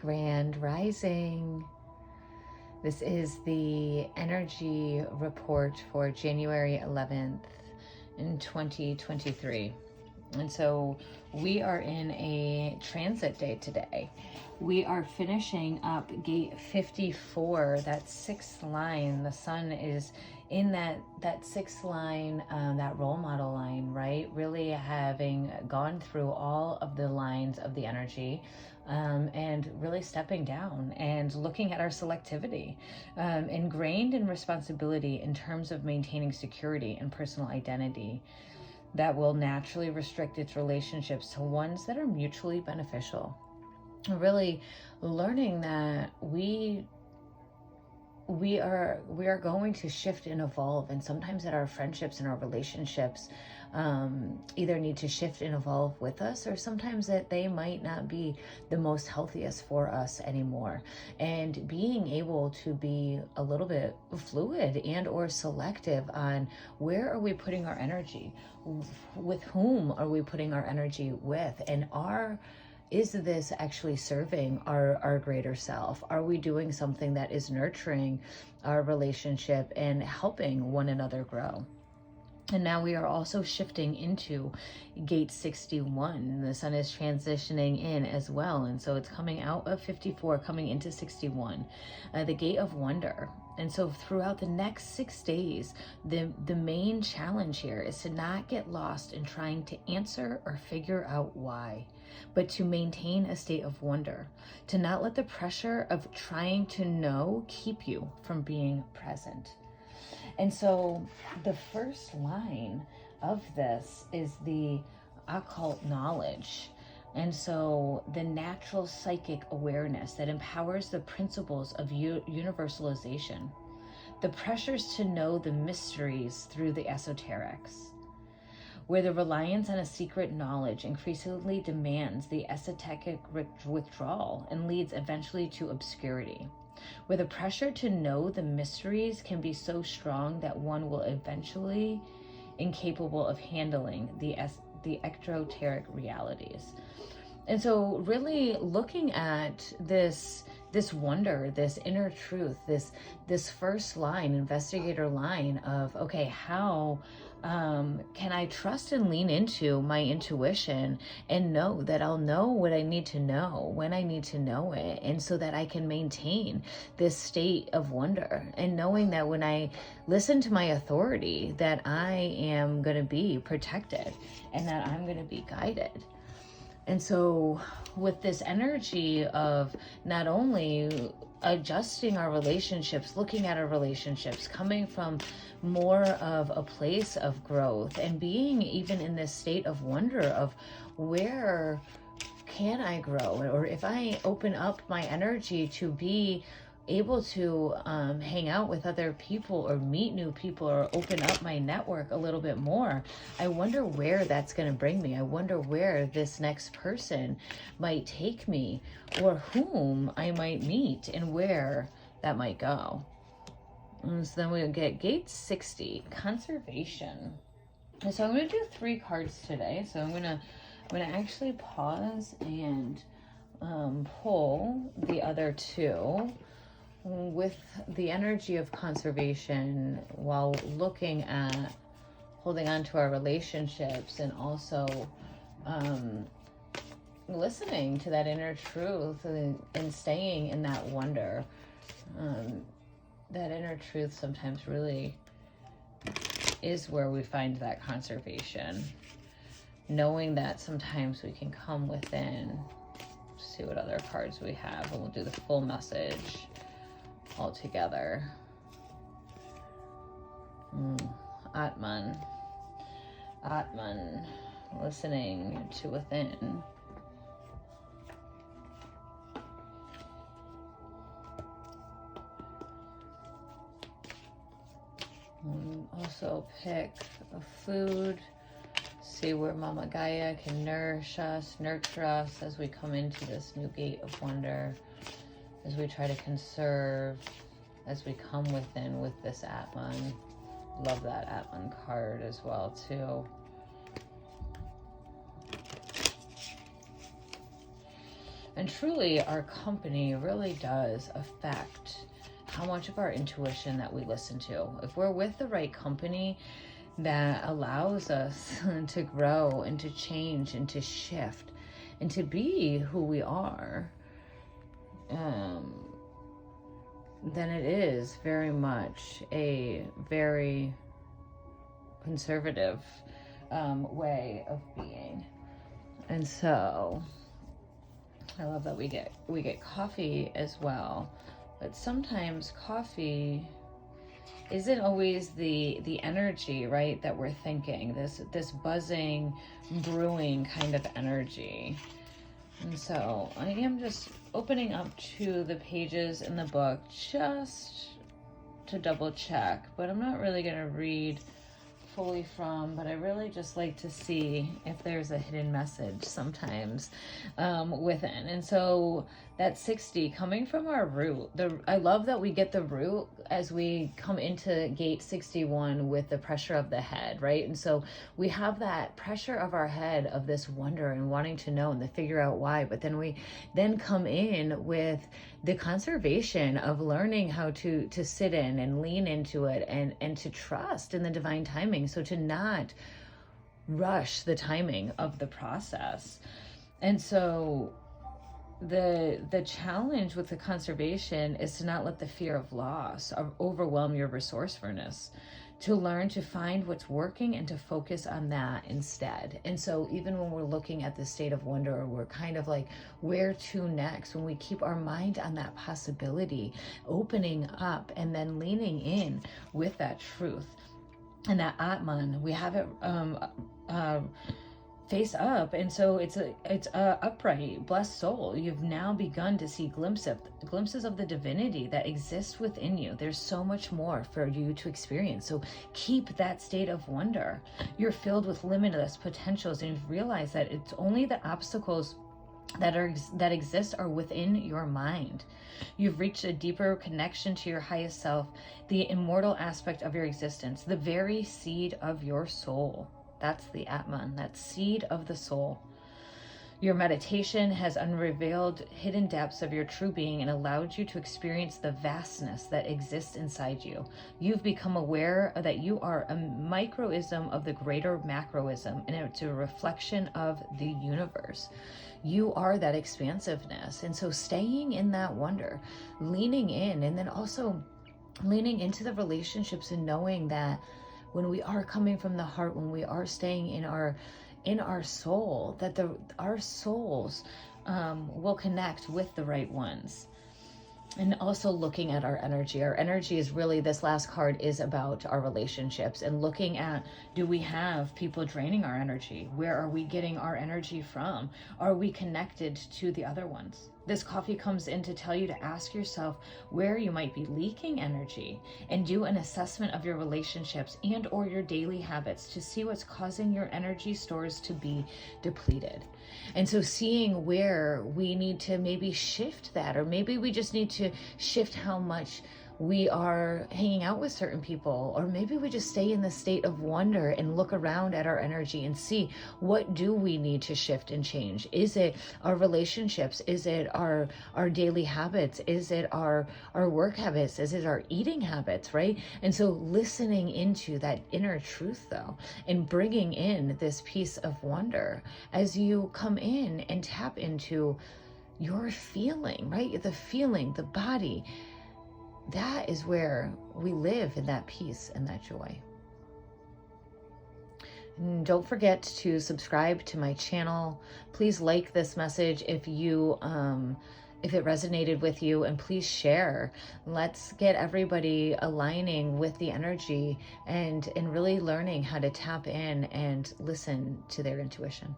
Grand Rising. This is the energy report for January 11th in 2023. And so we are in a transit day today. We are finishing up gate 54, that sixth line. The sun is in that sixth line, that role model line, right? Really having gone through all of the lines of the energy, and really stepping down and looking at our selectivity, ingrained in responsibility in terms of maintaining security and personal identity that will naturally restrict its relationships to ones that are mutually beneficial. Really learning that we are going to shift and evolve, and sometimes that our friendships and our relationships either need to shift and evolve with us, or sometimes that they might not be the most healthiest for us anymore. And being able to be a little bit fluid and or selective on where are we putting our energy, with whom are we putting our energy with, and is this actually serving our greater self? Are we doing something that is nurturing our relationship and helping one another grow? And now we are also shifting into gate 61. The sun is transitioning in as well. And so it's coming out of 54, coming into 61, the gate of wonder. And so throughout the next 6 days, the main challenge here is to not get lost in trying to answer or figure out why, but to maintain a state of wonder, to not let the pressure of trying to know keep you from being present. And so the first line of this is the occult knowledge. And so the natural psychic awareness that empowers the principles of universalization, the pressures to know the mysteries through the esoterics, where the reliance on a secret knowledge increasingly demands the esoteric withdrawal and leads eventually to obscurity, where the pressure to know the mysteries can be so strong that one will eventually incapable of handling the exoteric realities. And so really looking at this wonder, this inner truth, this first line, investigator line of, okay, how can I trust and lean into my intuition and know that I'll know what I need to know when I need to know it, and so that I can maintain this state of wonder, and knowing that when I listen to my authority, that I am going to be protected and that I'm going to be guided. And so with this energy of not only adjusting our relationships, looking at our relationships, coming from more of a place of growth, and being even in this state of wonder of where can I grow, or if I open up my energy to be able to hang out with other people or meet new people or open up my network a little bit more, I wonder where that's going to bring me. I wonder where this next person might take me, or whom I might meet, and where that might go. And so then we'll get gate 60, conservation. And so I'm going to do 3 cards today. So I'm going to actually pause and pull the other 2 with the energy of conservation, while looking at holding on to our relationships, and also listening to that inner truth, and staying in that wonder. That inner truth sometimes really is where we find that conservation. Knowing that sometimes we can come within. See what other cards we have, and we'll do the full message all together. Atman, listening to within. Also pick a food, see where Mama Gaia can nurture us as we come into this new gate of wonder, as we try to conserve, as we come within with this Atman. Love that Atman card as well too. And truly, our company really does affect how much of our intuition that we listen to. If we're with the right company that allows us to grow and to change and to shift and to be who we are, then it is very much a very conservative way of being. And so I love that we get coffee as well, but sometimes coffee isn't always the energy, right, that we're thinking, this buzzing, brewing kind of energy. And so I am just opening up to the pages in the book just to double check, but I'm not really going to read fully from, but I really just like to see if there's a hidden message sometimes within. And so that 60 coming from our root, I love that we get the root as we come into gate 61 with the pressure of the head, right? And so we have that pressure of our head of this wonder and wanting to know and to figure out why, but then we then come in with the conservation of learning how to sit in and lean into it and to trust in the divine timing. So to not rush the timing of the process. And so the challenge with the conservation is to not let the fear of loss overwhelm your resourcefulness, to learn to find what's working and to focus on that instead. And so even when we're looking at the state of wonder, or we're kind of like, where to next, when we keep our mind on that possibility, opening up and then leaning in with that truth and that Atman, we have it face up. And so it's a upright, blessed soul. You've now begun to see glimpses of the divinity that exists within you. There's so much more for you to experience. So keep that state of wonder. You're filled with limitless potentials, and you've realized that it's only the obstacles that exist are within your mind. You've reached a deeper connection to your highest self, the immortal aspect of your existence, the very seed of your soul. That's the Atman, that seed of the soul. Your meditation has unrevealed hidden depths of your true being and allowed you to experience the vastness that exists inside you. You've become aware that you are a microism of the greater macroism, and it's a reflection of the universe. You are that expansiveness. And so staying in that wonder, leaning in, and then also leaning into the relationships and knowing that when we are coming from the heart, when we are staying in our soul, that our souls will connect with the right ones. And also looking at our energy. Our energy is really, this last card is about our relationships and looking at, do we have people draining our energy? Where are we getting our energy from? Are we connected to the other ones? This coffee comes in to tell you to ask yourself where you might be leaking energy and do an assessment of your relationships and or your daily habits to see what's causing your energy stores to be depleted. And so seeing where we need to maybe shift that, or maybe we just need to shift how much we are hanging out with certain people, or maybe we just stay in the state of wonder and look around at our energy and see, what do we need to shift and change? Is it our relationships? Is it our daily habits? Is it our work habits? Is it our eating habits, right? And so listening into that inner truth though, and bringing in this piece of wonder as you come in and tap into your feeling, right? The feeling, the body. That is where we live in that peace and that joy. And don't forget to subscribe to my channel. Please like this message if it resonated with you, and please share. Let's get everybody aligning with the energy and really learning how to tap in and listen to their intuition.